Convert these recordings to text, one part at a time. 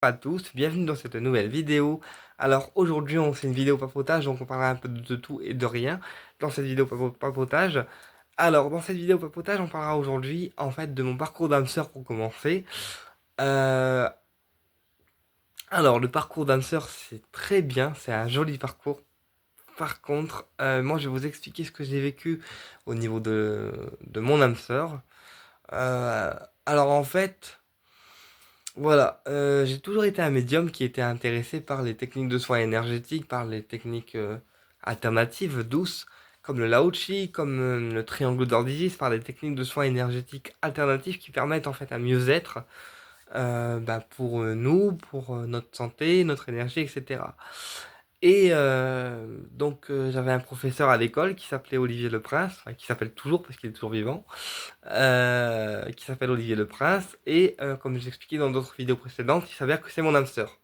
À tous, bienvenue dans cette nouvelle vidéo. Alors aujourd'hui on fait une vidéo papotage, donc on parlera un peu de tout et de rien dans cette vidéo papotage. Alors dans cette vidéo papotage on parlera aujourd'hui en fait de mon parcours d'âme sœur pour commencer. Euh, alors le parcours d'âme sœur c'est très bien, c'est un joli parcours. Par contre, moi je vais vous expliquer ce que j'ai vécu au niveau de mon âme sœur. Euh, alors en fait... Voilà, j'ai toujours été un médium qui était intéressé par les techniques de soins énergétiques, par les techniques alternatives, douces, comme le Lao Chi, comme le triangle d'or d'Isis, par les techniques de soins énergétiques alternatives qui permettent en fait un mieux-être pour nous, pour notre santé, notre énergie, etc. J'avais un professeur à l'école qui s'appelait Olivier Le Prince, enfin, qui s'appelle toujours parce qu'il est toujours vivant, qui s'appelle Olivier Le Prince, et comme j'ai expliqué dans d'autres vidéos précédentes, il s'avère que c'est mon âme sœur.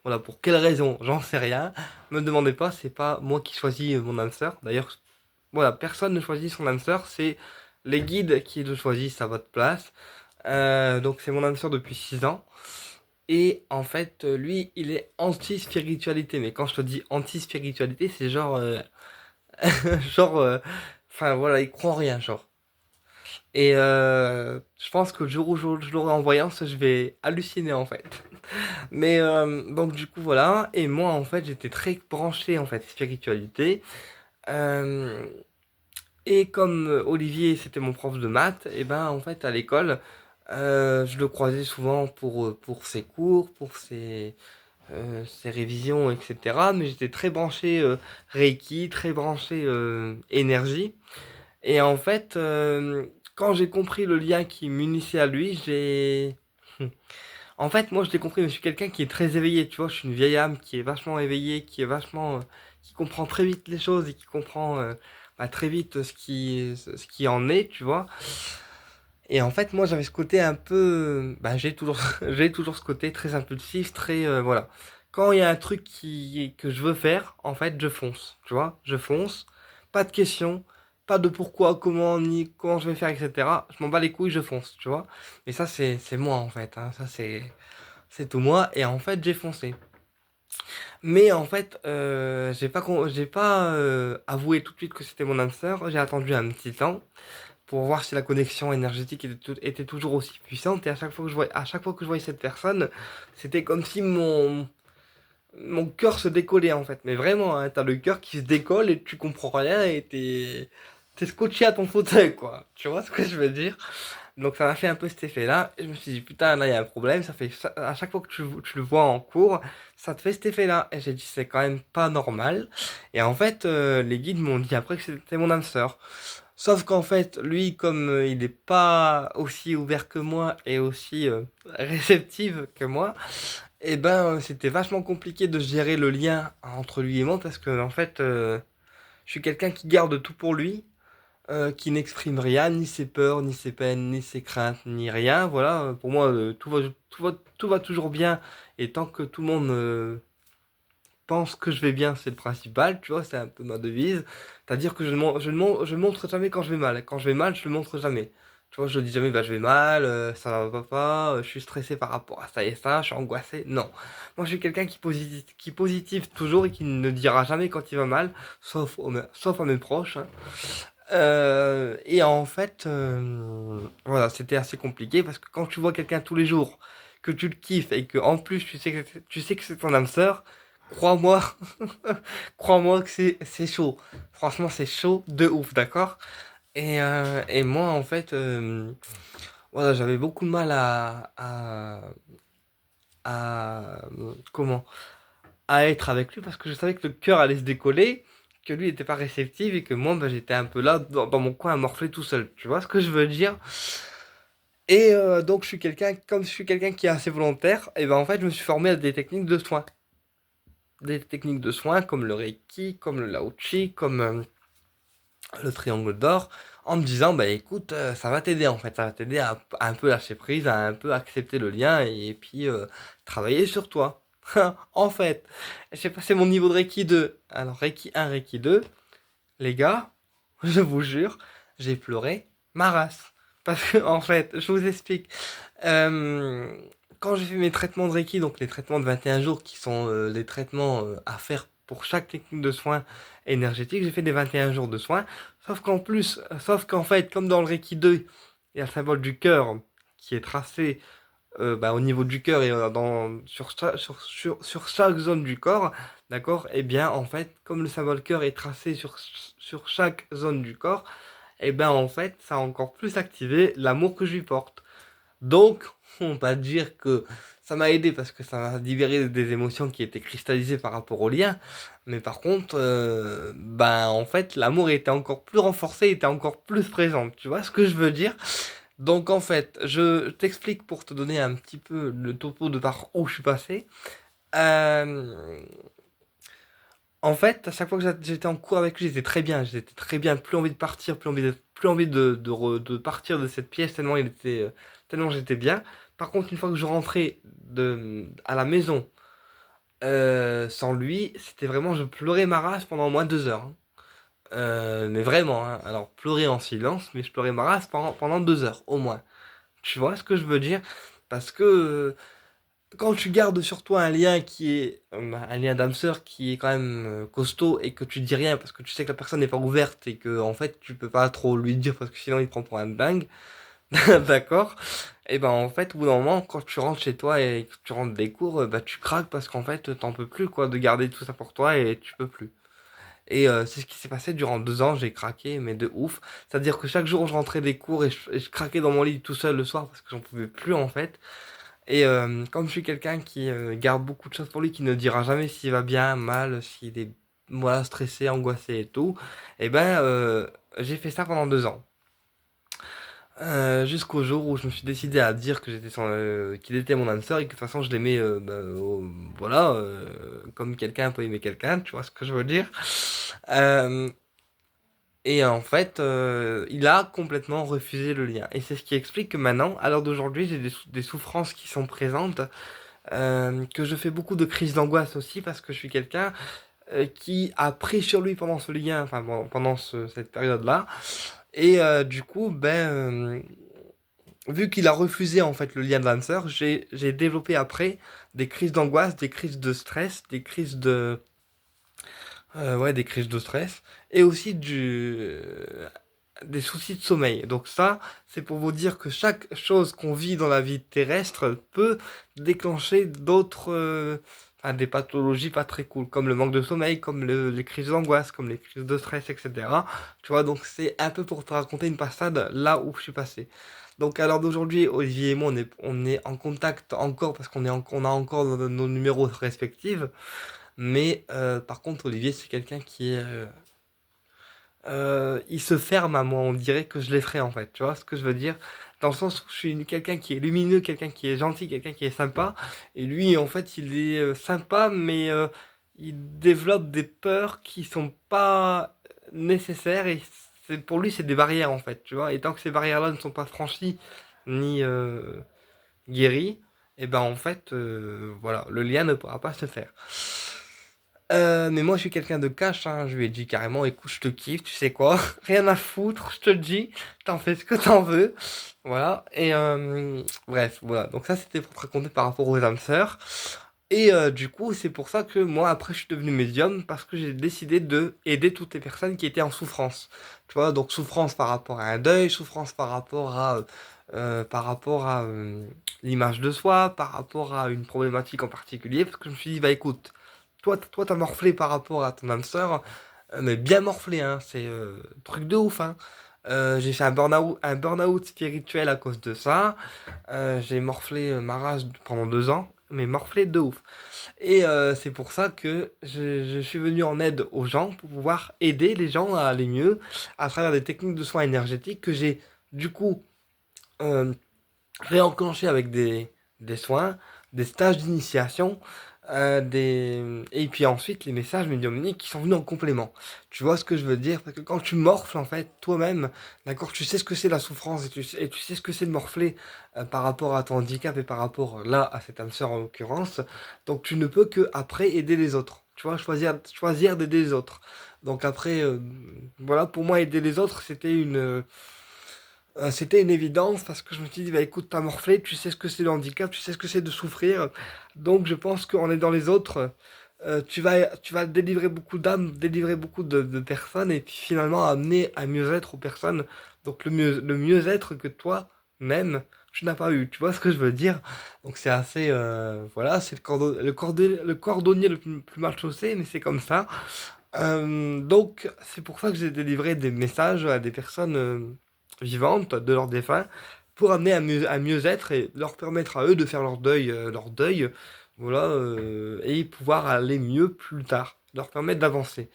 Voilà, pour quelle raison, j'en sais rien. Me demandez pas, c'est pas moi qui choisis mon âme sœur. D'ailleurs, voilà, personne ne choisit son âme sœur, c'est les guides qui le choisissent à votre place. Donc c'est mon âme sœur depuis 6 ans. Et en fait, lui, il est anti-spiritualité. Mais quand je te dis anti-spiritualité, c'est genre... genre... Enfin voilà, il croit en rien, genre. Et je pense que le jour où je l'aurai en voyance, je vais halluciner en fait. Mais donc du coup voilà. Et moi en fait, j'étais très branché en fait spiritualité. Euh, et comme Olivier c'était mon prof de maths, et ben en fait à l'école, je le croisais souvent pour ses cours, pour ses révisions, etc. Mais j'étais très branché Reiki, très branché énergie. Et en fait, quand j'ai compris le lien qui m'unissait à lui, j'ai... En fait, moi, je l'ai compris, mais je suis quelqu'un qui est très éveillé, tu vois. Je suis une vieille âme qui est vachement éveillée, qui est vachement... qui comprend très vite les choses et qui comprend très vite ce qui en est, tu vois. Et en fait, moi, j'avais ce côté un peu... j'ai toujours, j'ai toujours ce côté très impulsif, très... voilà. Quand il y a un truc que je veux faire, en fait, je fonce, tu vois. Je fonce, pas de questions, pas de pourquoi, comment, ni comment je vais faire, etc. Je m'en bats les couilles, je fonce, tu vois. Et ça, c'est moi, en fait. Hein. Ça, c'est tout moi. Et en fait, j'ai foncé. Mais en fait, j'ai pas avoué tout de suite que c'était mon âme sœur. J'ai attendu un petit temps pour voir si la connexion énergétique était toujours aussi puissante. Et à chaque fois que je voyais cette personne, c'était comme si mon cœur se décollait en fait. Mais vraiment, hein, t'as le cœur qui se décolle et tu comprends rien et t'es scotché à ton fauteuil, quoi. Tu vois ce que je veux dire? Donc ça m'a fait un peu cet effet-là. Et je me suis dit, putain, là, il y a un problème. À chaque fois que tu le vois en cours, ça te fait cet effet-là. Et j'ai dit, c'est quand même pas normal. Et en fait, les guides m'ont dit après que c'était mon âme sœur. Sauf qu'en fait, lui, comme il n'est pas aussi ouvert que moi et aussi réceptif que moi, et ben c'était vachement compliqué de gérer le lien entre lui et moi parce que en fait, je suis quelqu'un qui garde tout pour lui, qui n'exprime rien, ni ses peurs, ni ses peines, ni ses craintes, ni rien. Voilà, pour moi, tout va toujours bien et tant que tout le monde pense que je vais bien, c'est le principal, tu vois, c'est un peu ma devise. C'est-à-dire que je ne montre jamais quand je vais mal. Quand je vais mal, je le montre jamais. Tu vois, je dis jamais, bah, je vais mal, ça va pas, je suis stressé par rapport à ça et ça, je suis angoissé. Non. Moi, je suis quelqu'un qui positive toujours et qui ne dira jamais quand il va mal, sauf à mes proches. Hein. Et en fait, voilà, c'était assez compliqué parce que quand tu vois quelqu'un tous les jours, que tu le kiffes et que en plus tu sais que c'est ton âme sœur, crois-moi, crois-moi que c'est chaud. Franchement, c'est chaud de ouf, d'accord? Et moi, en fait, voilà, j'avais beaucoup de mal comment? À être avec lui parce que je savais que le cœur allait se décoller, que lui n'était pas réceptif et que moi, j'étais un peu là dans mon coin à morfler tout seul. Tu vois ce que je veux dire? Et donc, comme je suis quelqu'un qui est assez volontaire, et ben en fait, je me suis formé à des techniques de soins. Des techniques de soins comme le Reiki, comme le Lao Chi, comme le triangle d'or, en me disant, bah écoute, ça va t'aider en fait, ça va t'aider à un peu lâcher prise, à un peu accepter le lien et puis travailler sur toi. En fait, j'ai passé mon niveau de Reiki 2. Alors Reiki 1, Reiki 2, les gars, je vous jure, j'ai pleuré ma race. Parce que en fait, je vous explique. Euh, quand j'ai fait mes traitements de Reiki, donc les traitements de 21 jours qui sont les traitements à faire pour chaque technique de soins énergétique, j'ai fait des 21 jours de soins. Sauf qu'en fait, comme dans le Reiki 2, il y a le symbole du cœur qui est tracé au niveau du cœur et sur chaque zone du corps, d'accord? Eh bien, en fait, comme le symbole cœur est tracé sur chaque zone du corps, eh bien, en fait, ça a encore plus activé l'amour que je lui porte. Donc, on va dire que ça m'a aidé parce que ça m'a libéré des émotions qui étaient cristallisées par rapport au lien. Mais par contre, en fait, l'amour était encore plus renforcé, était encore plus présent. Tu vois ce que je veux dire? Donc, en fait, je t'explique pour te donner un petit peu le topo de par où je suis passé. Euh, En fait, à chaque fois que j'étais en cours avec lui, j'étais très bien. J'étais très bien. Plus envie de partir, plus envie de partir de cette pièce tellement tellement j'étais bien. Par contre, une fois que je rentrais à la maison sans lui, c'était vraiment, je pleurais ma race pendant au moins 2 heures, hein. Mais vraiment, hein. Alors, pleurer en silence, mais je pleurais ma race pendant 2 heures, au moins. Tu vois ce que je veux dire? Parce que quand tu gardes sur toi un lien qui est un lien d'âme sœur qui est quand même costaud et que tu dis rien parce que tu sais que la personne n'est pas ouverte et que en fait tu peux pas trop lui dire parce que sinon il te prend pour un dingue, d'accord? Et ben en fait au bout d'un moment quand tu rentres chez toi et que tu rentres des cours, bah tu craques parce qu'en fait t'en peux plus quoi de garder tout ça pour toi et tu peux plus. Et c'est ce qui s'est passé durant 2 ans, j'ai craqué mais de ouf. C'est-à-dire que chaque jour je rentrais des cours et je craquais dans mon lit tout seul le soir parce que j'en pouvais plus en fait. Et comme je suis quelqu'un qui garde beaucoup de choses pour lui, qui ne dira jamais s'il va bien, mal, s'il est voilà, stressé, angoissé et tout, et ben j'ai fait ça pendant 2 ans. Jusqu'au jour où je me suis décidé à dire que qu'il était mon âme sœur et que de toute façon je l'aimais voilà comme quelqu'un peut aimer quelqu'un, tu vois ce que je veux dire. Euh, et en fait, il a complètement refusé le lien. Et c'est ce qui explique que maintenant, à l'heure d'aujourd'hui, j'ai des souffrances qui sont présentes, que je fais beaucoup de crises d'angoisse aussi parce que je suis quelqu'un qui a pris sur lui pendant ce lien, enfin pendant cette période-là. Et du coup, vu qu'il a refusé en fait le lien de l'âme sœur, j'ai développé après des crises d'angoisse, des crises de stress, des crises de stress et aussi des soucis de sommeil. Donc ça, c'est pour vous dire que chaque chose qu'on vit dans la vie terrestre peut déclencher des pathologies pas très cool, comme le manque de sommeil, comme les crises d'angoisse, comme les crises de stress, etc. Tu vois, donc c'est un peu pour te raconter une passade là où je suis passé. Donc à l'heure d'aujourd'hui, Olivier et moi, on est en contact encore parce on a encore nos numéros respectifs. Mais par contre, Olivier, c'est quelqu'un qui est il se ferme à moi, on dirait que je l'effraie en fait, tu vois ce que je veux dire? Dans le sens où je suis quelqu'un qui est lumineux, quelqu'un qui est gentil, quelqu'un qui est sympa, et lui en fait il est sympa, mais il développe des peurs qui sont pas nécessaires, et pour lui c'est des barrières en fait, tu vois, et tant que ces barrières-là ne sont pas franchies ni guéries, et ben en fait voilà, le lien ne pourra pas se faire. Mais moi, je suis quelqu'un de cash, hein. Je lui ai dit carrément, écoute, je te kiffe, tu sais quoi, rien à foutre, je te le dis, t'en fais ce que t'en veux. Voilà. Et bref, voilà. Donc ça, c'était pour te raconter par rapport aux âmes sœurs. Et du coup, c'est pour ça que moi, après, je suis devenu médium, parce que j'ai décidé de aider toutes les personnes qui étaient en souffrance. Tu vois, donc souffrance par rapport à un deuil, souffrance par rapport à l'image de soi, par rapport à une problématique en particulier, parce que je me suis dit, bah écoute, toi, t'as morflé par rapport à ton âme sœur, mais bien morflé, hein, c'est truc de ouf, hein. J'ai fait un burn-out spirituel à cause de ça. J'ai morflé ma race pendant 2 ans, mais morflé de ouf. Et c'est pour ça que je suis venu en aide aux gens pour pouvoir aider les gens à aller mieux à travers des techniques de soins énergétiques que j'ai du coup euh, réenclenché avec des soins, des stages d'initiation, et puis ensuite les messages médiumniques qui sont venus en complément. Tu vois ce que je veux dire? Parce que quand tu morfles en fait toi-même, d'accord, tu sais ce que c'est la souffrance et tu sais ce que c'est de morfler par rapport à ton handicap et par rapport là à cette âme sœur en l'occurrence. Donc tu ne peux que après aider les autres. Tu vois, choisir d'aider les autres. Donc après, voilà, pour moi aider les autres, c'était C'était une évidence parce que je me suis dit, bah écoute, t'as morflé, tu sais ce que c'est le handicap, tu sais ce que c'est de souffrir. Donc je pense qu'en aidant les autres, tu vas délivrer beaucoup d'âmes, délivrer beaucoup de personnes et puis finalement amener un mieux-être aux personnes. Donc le mieux-être que toi-même, tu n'as pas eu. Tu vois ce que je veux dire? Donc c'est assez, voilà, c'est le cordonnier le plus mal chaussé, mais c'est comme ça. Donc, c'est pour ça que j'ai délivré des messages à des personnes vivantes de leurs défunts pour amener un mieux-être et leur permettre à eux de faire leur deuil, voilà, et pouvoir aller mieux plus tard, leur permettre d'avancer.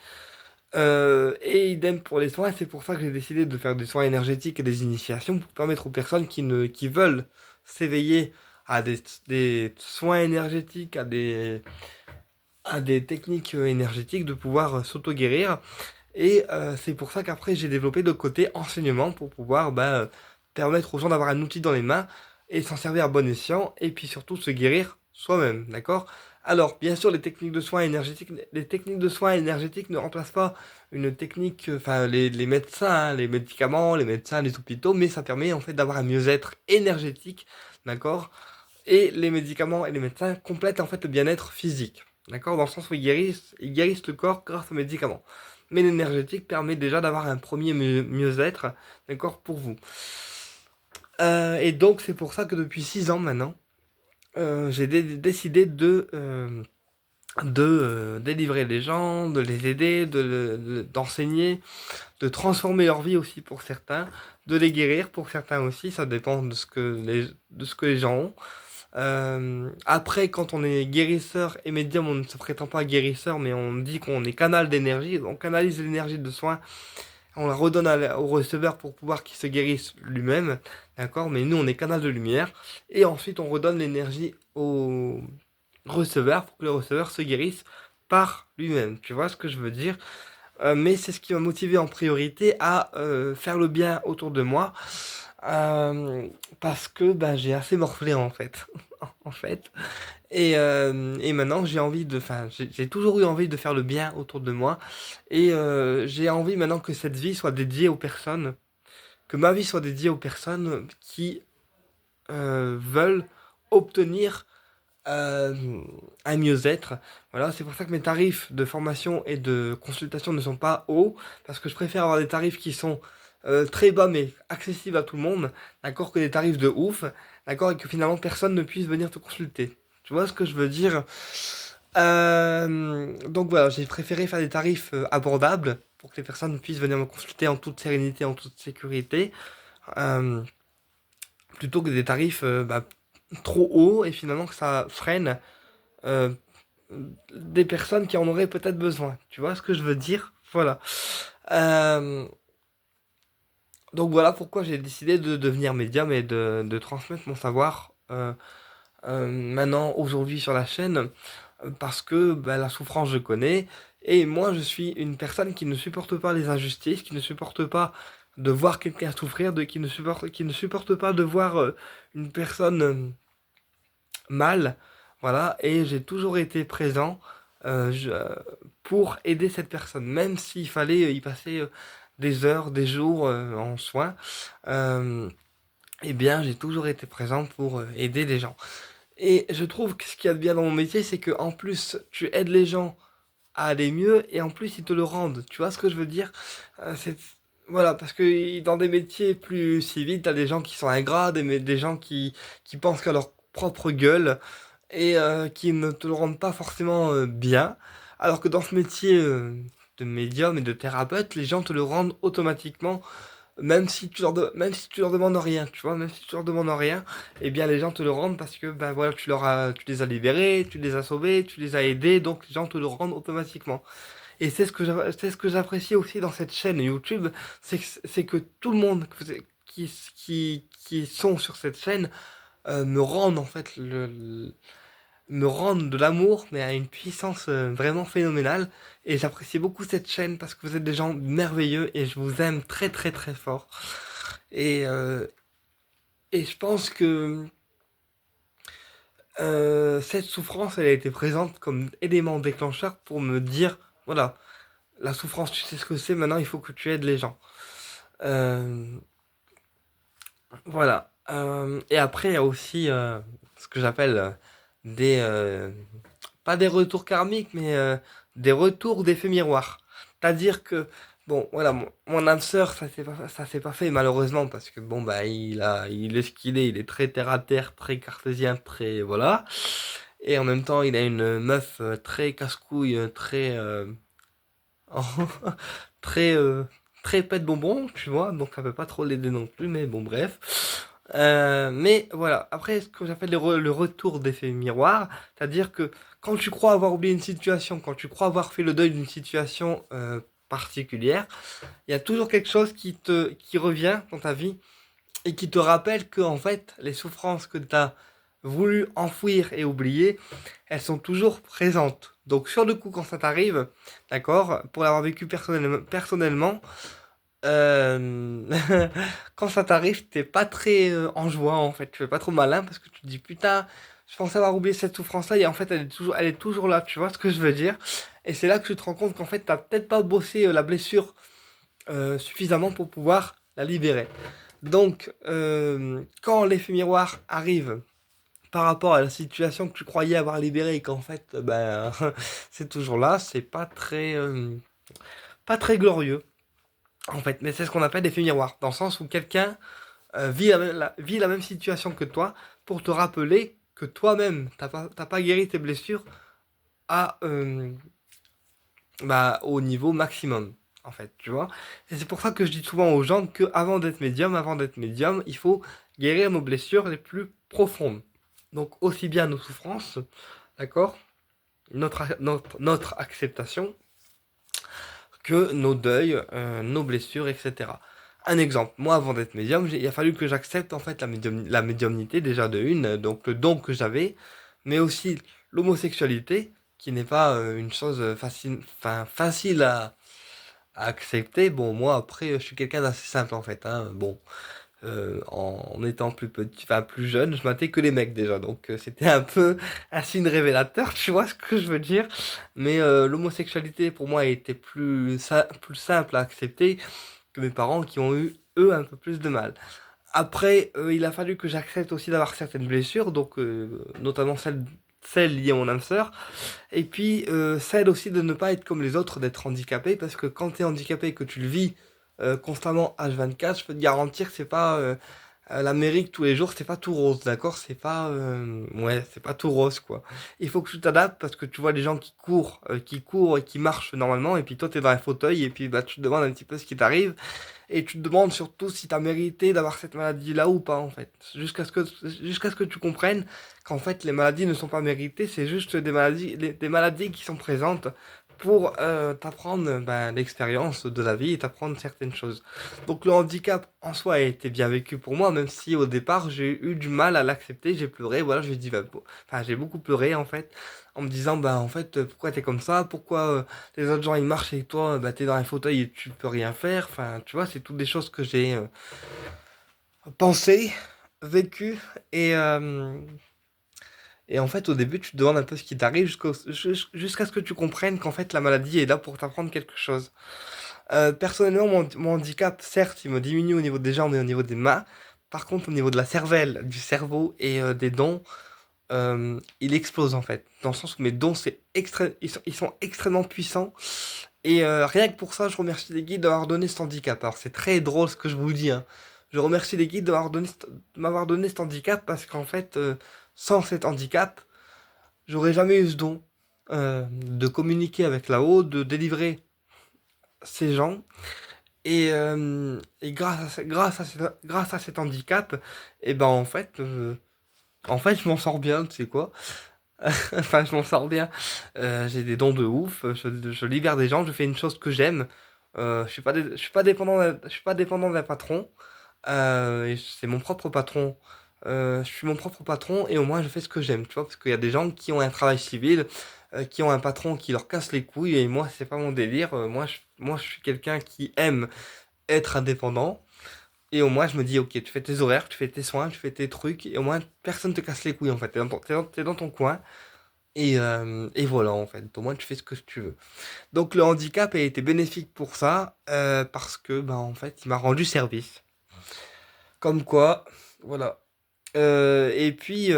Et idem pour les soins, c'est pour ça que j'ai décidé de faire des soins énergétiques et des initiations pour permettre aux personnes qui veulent s'éveiller à des soins énergétiques, à des techniques énergétiques de pouvoir s'auto-guérir. Et c'est pour ça qu'après j'ai développé le côté enseignement pour pouvoir permettre aux gens d'avoir un outil dans les mains et s'en servir à bon escient et puis surtout se guérir soi-même, d'accord? Alors, bien sûr, les techniques de soins énergétiques ne remplacent pas une technique, enfin les médecins, hein, les médicaments, les médecins, les hôpitaux, mais ça permet en fait d'avoir un mieux-être énergétique, d'accord? Et les médicaments et les médecins complètent en fait le bien-être physique. D'accord? Dans le sens où ils guérissent le corps grâce aux médicaments. Mais l'énergétique permet déjà d'avoir un premier mieux-être, d'accord, pour vous. Et donc c'est pour ça que depuis 6 ans maintenant, j'ai décidé de délivrer les gens, de les aider, d'enseigner, de transformer leur vie aussi pour certains, de les guérir pour certains aussi, ça dépend de ce que les gens ont. Après, quand on est guérisseur et médium, on ne se prétend pas guérisseur, mais on dit qu'on est canal d'énergie. On canalise l'énergie de soin, on la redonne au receveur pour pouvoir qu'il se guérisse lui-même, d'accord? Mais nous, on est canal de lumière. Et ensuite, on redonne l'énergie au receveur pour que le receveur se guérisse par lui-même. Tu vois ce que je veux dire? Mais c'est ce qui m'a motivé en priorité à faire le bien autour de moi. euh, Parce que ben, j'ai assez morflé en fait. En fait. Et maintenant j'ai envie enfin j'ai toujours eu envie de faire le bien autour de moi. Et j'ai envie maintenant que cette vie soit dédiée aux personnes, que ma vie soit dédiée aux personnes qui veulent obtenir un mieux-être. Voilà, c'est pour ça que mes tarifs de formation et de consultation ne sont pas hauts, parce que je préfère avoir des tarifs qui sont très bas mais accessibles à tout le monde, d'accord, que des tarifs de ouf, d'accord, et que finalement personne ne puisse venir te consulter. Tu vois ce que je veux dire? Donc voilà, j'ai préféré faire des tarifs abordables pour que les personnes puissent venir me consulter en toute sérénité, en toute sécurité, euh, plutôt que des tarifs trop hauts et finalement que ça freine euh, des personnes qui en auraient peut-être besoin. Tu vois ce que je veux dire? Voilà. Euh, donc voilà pourquoi j'ai décidé de devenir médium et de transmettre mon savoir maintenant, aujourd'hui sur la chaîne, parce que bah, la souffrance je connais, et moi je suis une personne qui ne supporte pas les injustices, qui ne supporte pas de voir quelqu'un souffrir, qui ne supporte pas de voir une personne mal, voilà, et j'ai toujours été présent pour aider cette personne, même s'il fallait y passer des heures, des jours en soins, euh, eh bien j'ai toujours été présent pour aider les gens. Et je trouve que ce qu'il y a de bien dans mon métier, c'est que en plus tu aides les gens à aller mieux et en plus ils te le rendent. Tu vois ce que je veux dire? Voilà, parce que dans des métiers plus civils, t'as des gens qui sont ingrats, des gens qui pensent qu'à leur propre gueule et qui ne te le rendent pas forcément bien. Alors que dans ce métier de médium et de thérapeute, les gens te le rendent automatiquement, même si tu leur demandes rien, tu vois, même si tu leur demandes rien, eh bien les gens te le rendent parce que ben voilà, tu les as libérés, tu les as sauvés, tu les as aidés, donc les gens te le rendent automatiquement. Et c'est ce que j'apprécie aussi dans cette chaîne YouTube, c'est que tout le monde qui sont sur cette chaîne me rendent en fait me rendent de l'amour, mais à une puissance vraiment phénoménale. Et j'apprécie beaucoup cette chaîne parce que vous êtes des gens merveilleux et je vous aime très très très fort. Et, euh, et je pense que cette souffrance, elle a été présente comme élément déclencheur pour me dire, voilà, la souffrance, tu sais ce que c'est, maintenant il faut que tu aides les gens. Euh, Voilà. Et après, il y a aussi ce que j'appelle des... pas des retours karmiques, mais des retours d'effets miroirs. C'est-à-dire que, bon, voilà, mon âme sœur, ça s'est pas fait malheureusement, parce que, bon, bah, il est ce qu'il est, il est très terre à terre, très cartésien, très... Voilà. Et en même temps, il a une meuf très casse-couille, très... très... très pète bonbon, tu vois, donc ça peut pas trop l'aider non plus, mais bon, bref. Mais voilà, après, ce que j'appelle le retour d'effet miroir, c'est-à-dire que quand tu crois avoir oublié une situation, quand tu crois avoir fait le deuil d'une situation particulière, il y a toujours quelque chose qui revient dans ta vie et qui te rappelle que, en fait, les souffrances que tu as voulu enfouir et oublier, elles sont toujours présentes. Donc, sur le coup, quand ça t'arrive, d'accord, pour l'avoir vécu personnellement, euh, quand ça t'arrive, t'es pas très en joie en fait. Tu fais pas trop malin parce que tu te dis putain, je pensais avoir oublié cette souffrance-là et en fait elle est toujours là. Tu vois ce que je veux dire? Et c'est là que tu te rends compte qu'en fait t'as peut-être pas bossé la blessure suffisamment pour pouvoir la libérer. Donc quand l'effet miroir arrive par rapport à la situation que tu croyais avoir libérée et qu'en fait ben c'est toujours là, c'est pas très glorieux. En fait, mais c'est ce qu'on appelle l'effet miroir, dans le sens où quelqu'un vit la même situation que toi pour te rappeler que toi-même, t'as pas guéri tes blessures à, au niveau maximum, en fait, tu vois. Et c'est pour ça que je dis souvent aux gens que avant d'être médium, il faut guérir nos blessures les plus profondes. Donc aussi bien nos souffrances, d'accord, notre acceptation, que nos deuils, nos blessures, etc. Un exemple, moi avant d'être médium, il a fallu que j'accepte en fait la médiumnité déjà de une, donc le don que j'avais, mais aussi l'homosexualité, qui n'est pas une chose facile à accepter. Bon, moi après, je suis quelqu'un d'assez simple en fait, hein. Bon, en étant plus petit, enfin plus jeune, je matais que les mecs déjà, donc c'était un peu un signe révélateur, tu vois ce que je veux dire. Mais l'homosexualité pour moi était plus simple à accepter que mes parents qui ont eu eux un peu plus de mal. Après, il a fallu que j'accepte aussi d'avoir certaines blessures, donc notamment celles liées à mon âme sœur, et puis celle aussi de ne pas être comme les autres, d'être handicapé, parce que quand tu es handicapé et que tu le vis constamment H24, je peux te garantir que c'est pas l'Amérique tous les jours, c'est pas tout rose, d'accord? C'est pas ouais, c'est pas tout rose quoi. Il faut que tu t'adaptes parce que tu vois les gens qui courent et qui marchent normalement, et puis toi t'es dans un fauteuil et puis bah tu te demandes un petit peu ce qui t'arrive. Et tu te demandes surtout si tu as mérité d'avoir cette maladie-là ou pas, en fait. Jusqu'à ce que tu comprennes qu'en fait, les maladies ne sont pas méritées, c'est juste des maladies qui sont présentes pour t'apprendre ben, l'expérience de la vie et t'apprendre certaines choses. Donc le handicap en soi a été bien vécu pour moi, même si au départ j'ai eu du mal à l'accepter, j'ai pleuré, voilà, je dis, bah, enfin j'ai beaucoup pleuré en fait, en me disant, bah en fait, pourquoi t'es comme ça, pourquoi les autres gens ils marchent et toi bah t'es dans un fauteuil et tu peux rien faire. Enfin tu vois, c'est toutes des choses que j'ai pensé, vécu et et en fait au début tu te demandes un peu ce qui t'arrive jusqu'à ce que tu comprennes qu'en fait la maladie est là pour t'apprendre quelque chose. Personnellement mon handicap certes il me diminue au niveau des jambes et au niveau des mains. Par contre au niveau de la cervelle, du cerveau et des dents, il explose en fait. Dans le sens où mes dons ils sont extrêmement puissants. Et rien que pour ça, je remercie les guides d'avoir donné cet handicap. Alors c'est très drôle ce que je vous dis, hein. Je remercie les guides de m'avoir donné cet handicap parce qu'en fait, sans cet handicap, j'aurais jamais eu ce don de communiquer avec là-haut, de délivrer ces gens. Et grâce à cet handicap, et ben en fait, je m'en sors bien, tu sais quoi. Enfin, je m'en sors bien. J'ai des dons de ouf. Je libère des gens. Je fais une chose que j'aime. Je suis pas dépendant je suis pas dépendant d'un patron. Et c'est mon propre patron. Je suis mon propre patron et au moins je fais ce que j'aime. Tu vois, parce qu'il y a des gens qui ont un travail civil, qui ont un patron qui leur casse les couilles et moi c'est pas mon délire. Moi je suis quelqu'un qui aime être indépendant. Et au moins, je me dis, ok, tu fais tes horaires, tu fais tes soins, tu fais tes trucs, et au moins, personne te casse les couilles, en fait. T'es dans ton coin, et voilà, en fait. Au moins, tu fais ce que tu veux. Donc, le handicap a été bénéfique pour ça, parce que, ben, en fait, il m'a rendu service. Comme quoi, voilà. Euh, et puis,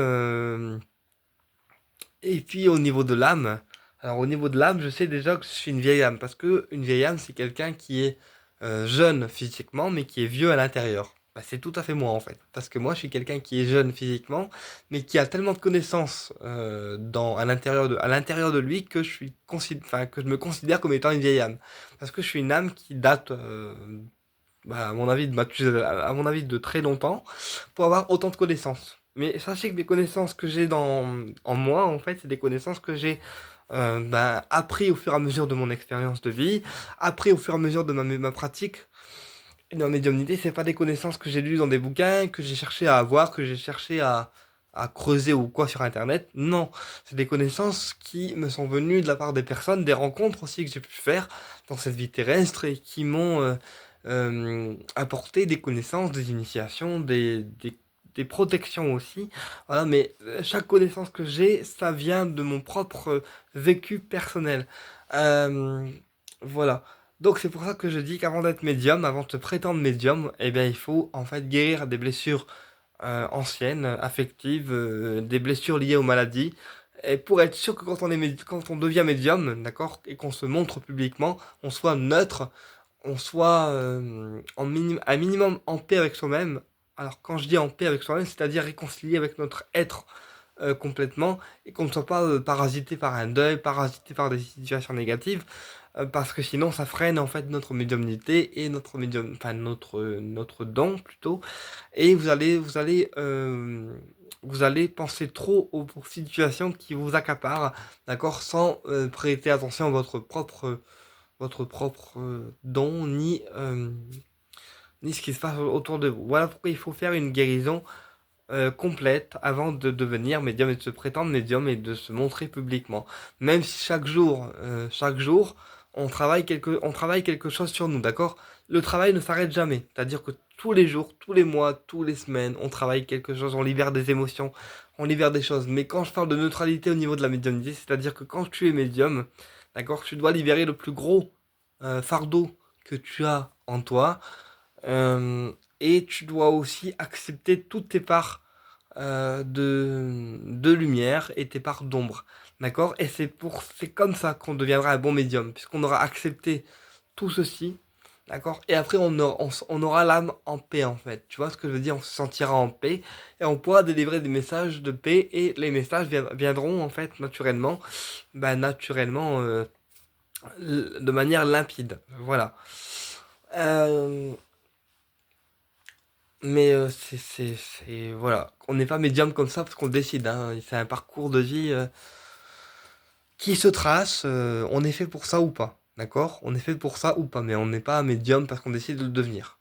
et puis au niveau de l'âme, alors au niveau de l'âme, je sais déjà que je suis une vieille âme, parce que une vieille âme, c'est quelqu'un qui est jeune physiquement, mais qui est vieux à l'intérieur. Bah, c'est tout à fait moi en fait, parce que moi je suis quelqu'un qui est jeune physiquement, mais qui a tellement de connaissances à l'intérieur de lui que enfin, que je me considère comme étant une vieille âme, parce que je suis une âme qui date, bah, à mon avis, à mon avis, de très longtemps pour avoir autant de connaissances. Mais sachez que les connaissances que j'ai en moi, en fait, c'est des connaissances que j'ai bah, appris au fur et à mesure de mon expérience de vie, appris au fur et à mesure de ma pratique. Et dans la médiumnité, c'est pas des connaissances que j'ai lues dans des bouquins, que j'ai cherché à avoir, que j'ai cherché à creuser ou quoi sur Internet. Non, c'est des connaissances qui me sont venues de la part des personnes, des rencontres aussi que j'ai pu faire dans cette vie terrestre et qui m'ont apporté des connaissances, des initiations, des protections aussi. Voilà, mais chaque connaissance que j'ai, ça vient de mon propre vécu personnel. Euh, voilà. Donc c'est pour ça que je dis qu'avant d'être médium, avant de se prétendre médium, eh bien il faut en fait guérir des blessures anciennes, affectives, des blessures liées aux maladies. Et pour être sûr que quand on devient médium, d'accord, et qu'on se montre publiquement, on soit neutre, on soit un minimum en paix avec soi-même. Alors quand je dis en paix avec soi-même, c'est-à-dire réconcilié avec notre être complètement, et qu'on ne soit pas parasité par un deuil, parasité par des situations négatives, parce que sinon ça freine en fait notre médiumnité et enfin notre don plutôt, et vous allez penser trop aux situations qui vous accaparent, d'accord, sans prêter attention à votre propre don, ni ce qui se passe autour de vous. Voilà pourquoi il faut faire une guérison complète avant de devenir médium et de se prétendre médium et de se montrer publiquement. Même si chaque jour, on travaille quelque chose sur nous, d'accord? Le travail ne s'arrête jamais. C'est-à-dire que tous les jours, tous les mois, tous les semaines, on travaille quelque chose, on libère des émotions, on libère des choses. Mais quand je parle de neutralité au niveau de la médiumnité, c'est-à-dire que quand tu es médium, d'accord, tu dois libérer le plus gros fardeau que tu as en toi. euh, et tu dois aussi accepter toutes tes parts de lumière et tes parts d'ombre. D'accord? Et c'est comme ça qu'on deviendra un bon médium, puisqu'on aura accepté tout ceci. D'accord? Et après, on aura l'âme en paix, en fait. Tu vois ce que je veux dire? On se sentira en paix et on pourra délivrer des messages de paix et les messages viendront, en fait, naturellement, naturellement, de manière limpide. Voilà. Euh, Mais voilà, on n'est pas médium comme ça parce qu'on le décide, hein. C'est un parcours de vie qui se trace. On est fait pour ça ou pas, d'accord? On est fait pour ça ou pas, mais on n'est pas médium parce qu'on décide de le devenir.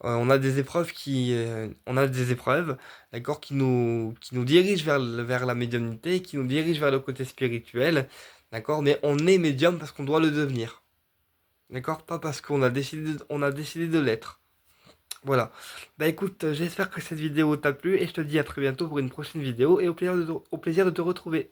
On a des épreuves, d'accord, qui nous dirigent vers la médiumnité, qui nous dirigent vers le côté spirituel, d'accord? Mais on est médium parce qu'on doit le devenir, d'accord? Pas parce on a décidé de l'être. Voilà. Bah écoute, j'espère que cette vidéo t'a plu et je te dis à très bientôt pour une prochaine vidéo et au plaisir de te retrouver.